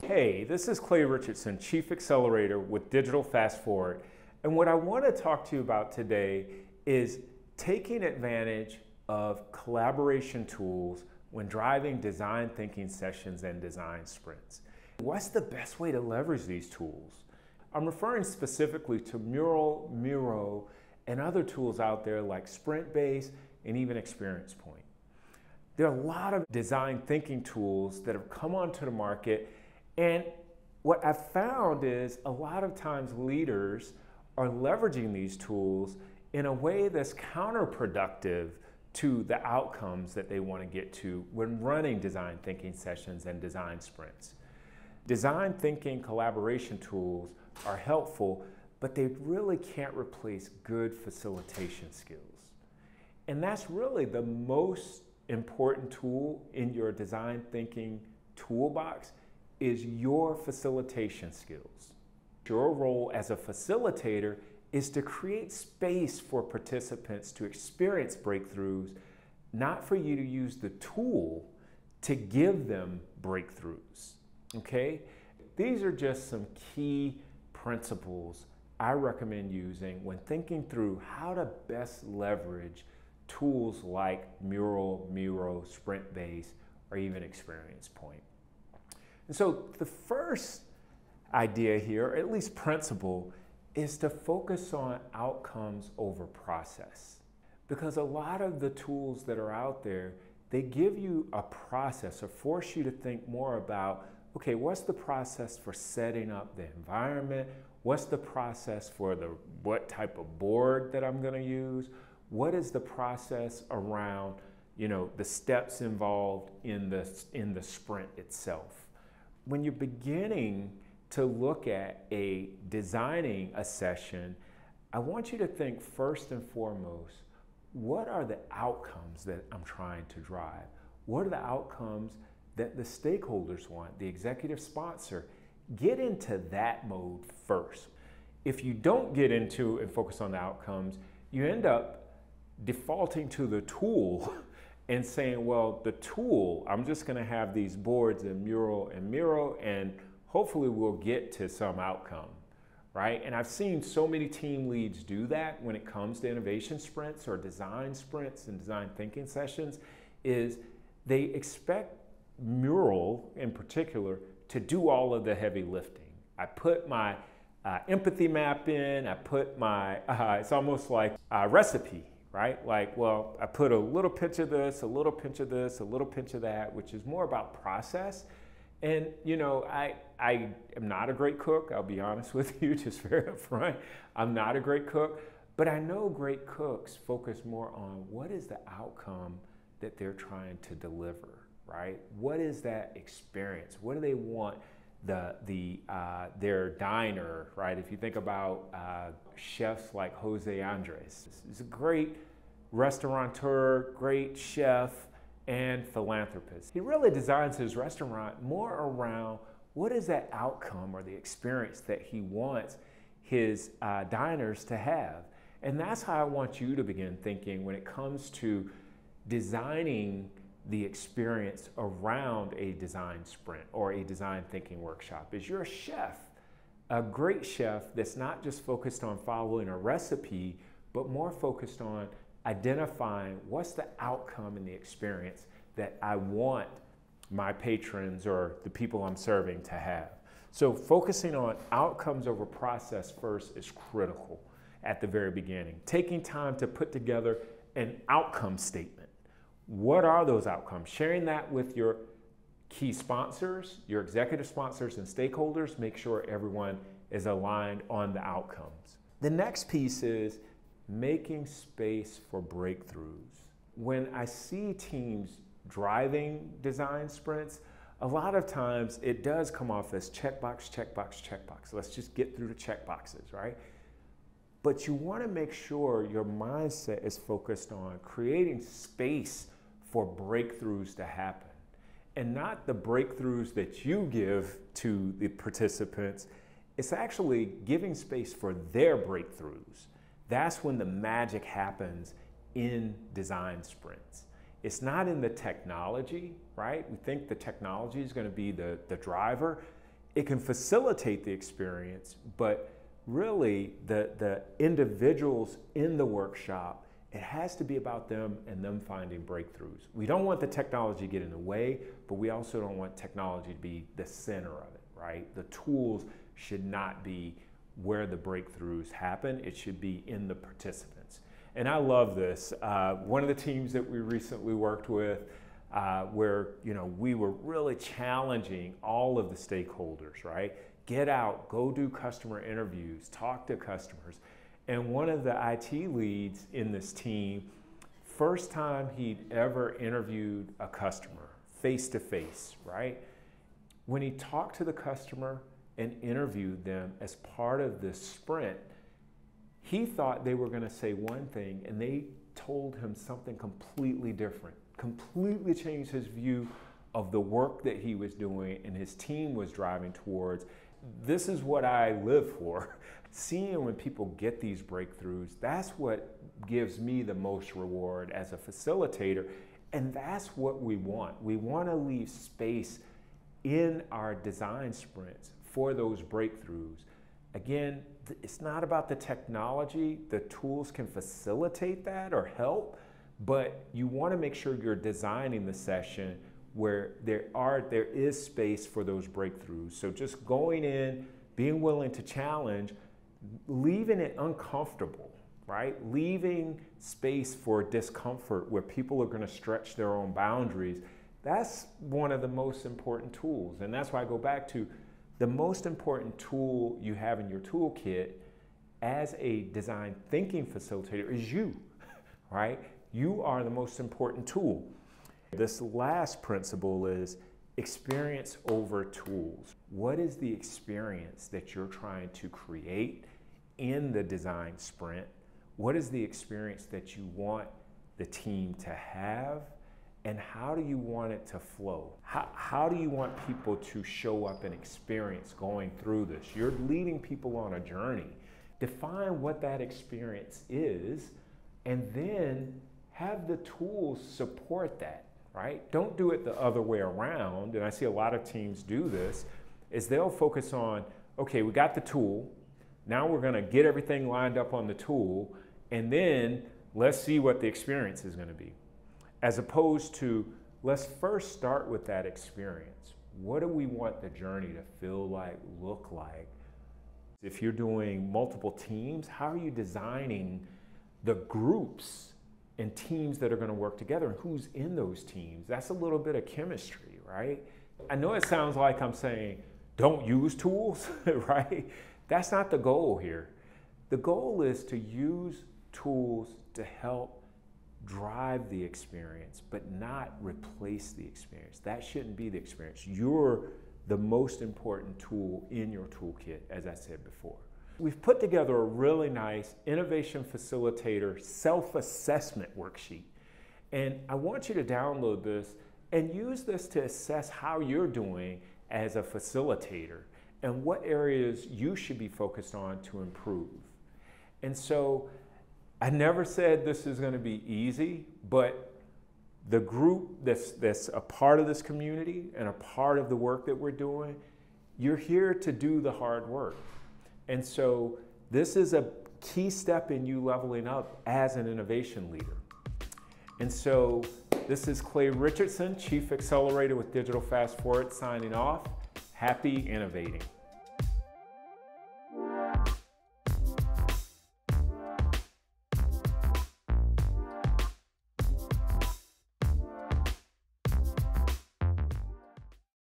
Hey, this is Clay Richardson, Chief Accelerator with Digital FastForward. And what I want to talk to you about today is taking advantage of collaboration tools when driving design thinking sessions and design sprints. What's the best way to leverage these tools? I'm referring specifically to Mural, Miro, and other tools out there like Sprint-Base and even Experience Point. There are a lot of design thinking tools that have come onto the market, and what I've found is a lot of times leaders are leveraging these tools in a way that's counterproductive to the outcomes that they want to get to when running design thinking sessions and design sprints. Design thinking collaboration tools are helpful, but they really can't replace good facilitation skills. And that's really the most important tool in your design thinking toolbox is your facilitation skills. Your role as a facilitator is to create space for participants to experience breakthroughs, not for you to use the tool to give them breakthroughs, okay? These are just some key principles I recommend using when thinking through how to best leverage tools like Mural, Miro, Sprint-Base, or even Experience Point. And so the first idea here, or at least principle, is to focus on outcomes over process. Because a lot of the tools that are out there, they give you a process or force you to think more about, okay, what's the process for setting up the environment? What's the process for what type of board that I'm going to use? What is the process around, the steps involved in the sprint itself? When you're beginning to look at designing a session, I want you to think first and foremost, what are the outcomes that I'm trying to drive? What are the outcomes that the stakeholders want, the executive sponsor? Get into that mode first. If you don't get into and focus on the outcomes, you end up defaulting to the tool and saying, well, the tool, I'm just gonna have these boards in Mural and Miro, and hopefully we'll get to some outcome, right? And I've seen so many team leads do that when it comes to innovation sprints or design sprints and design thinking sessions, is they expect Mural in particular to do all of the heavy lifting. I put my empathy map in, I put my, it's almost like a recipe, right? Like, well, I put a little pinch of this, a little pinch of this, a little pinch of that, which is more about process. And, I am not a great cook, I'll be honest with you, just very upfront. I'm not a great cook, but I know great cooks focus more on what is the outcome that they're trying to deliver, right? What is that experience? What do they want their diner, right? If you think about chefs like Jose Andres, he's a great restaurateur, great chef, and philanthropist. He really designs his restaurant more around what is that outcome or the experience that he wants his diners to have. And that's how I want you to begin thinking when it comes to designing the experience around a design sprint or a design thinking workshop. Is you're a chef, a great chef that's not just focused on following a recipe, but more focused on identifying what's the outcome in the experience that I want my patrons or the people I'm serving to have. So focusing on outcomes over process first is critical at the very beginning. Taking time to put together an outcome statement. What are those outcomes? Sharing that with your key sponsors, your executive sponsors and stakeholders, make sure everyone is aligned on the outcomes. The next piece is making space for breakthroughs. When I see teams driving design sprints, a lot of times it does come off as checkbox, checkbox, checkbox. Let's just get through the checkboxes, right? But you want to make sure your mindset is focused on creating space for breakthroughs to happen. And not the breakthroughs that you give to the participants, it's actually giving space for their breakthroughs. That's when the magic happens in design sprints. It's not in the technology, right? We think the technology is going to be the driver. It can facilitate the experience, but really the individuals in the workshop, it has to be about them and them finding breakthroughs. We don't want the technology to get in the way, but we also don't want technology to be the center of it, right? The tools should not be where the breakthroughs happen. It should be in the participants. And I love this. One of the teams that we recently worked with, where we were really challenging all of the stakeholders, right? Get out, go do customer interviews, talk to customers. And one of the IT leads in this team, first time he'd ever interviewed a customer face to face, right? When he talked to the customer and interviewed them as part of this sprint, he thought they were going to say one thing and they told him something completely different, completely changed his view of the work that he was doing and his team was driving towards. This is what I live for. Seeing when people get these breakthroughs, that's what gives me the most reward as a facilitator, and that's what we want. We want to leave space in our design sprints for those breakthroughs. Again, it's not about the technology. The tools can facilitate that or help, but you want to make sure you're designing the session where there is space for those breakthroughs. So just going in, being willing to challenge, leaving it uncomfortable, right? Leaving space for discomfort where people are going to stretch their own boundaries. That's one of the most important tools. And that's why I go back to the most important tool you have in your toolkit as a design thinking facilitator is you, right? You are the most important tool. This last principle is experience over tools. What is the experience that you're trying to create in the design sprint? What is the experience that you want the team to have? And how do you want it to flow? How do you want people to show up and experience going through this? You're leading people on a journey. Define what that experience is, and then have the tools support that, right? Don't do it the other way around, and I see a lot of teams do this, is they'll focus on, okay, we got the tool, now we're gonna get everything lined up on the tool, and then let's see what the experience is gonna be. As opposed to, let's first start with that experience. What do we want the journey to feel like, look like? If you're doing multiple teams, how are you designing the groups and teams that are going to work together, and who's in those teams? That's a little bit of chemistry, right? I know it sounds like I'm saying, don't use tools, right? That's not the goal here. The goal is to use tools to help drive the experience, but not replace the experience. That shouldn't be the experience. You're the most important tool in your toolkit, as I said before. We've put together a really nice innovation facilitator self-assessment worksheet. And I want you to download this and use this to assess how you're doing as a facilitator and what areas you should be focused on to improve. And so I never said this is going to be easy, but the group that's a part of this community and a part of the work that we're doing, you're here to do the hard work. And so this is a key step in you leveling up as an innovation leader. And so this is Clay Richardson, Chief Accelerator with Digital FastForward, signing off. Happy innovating.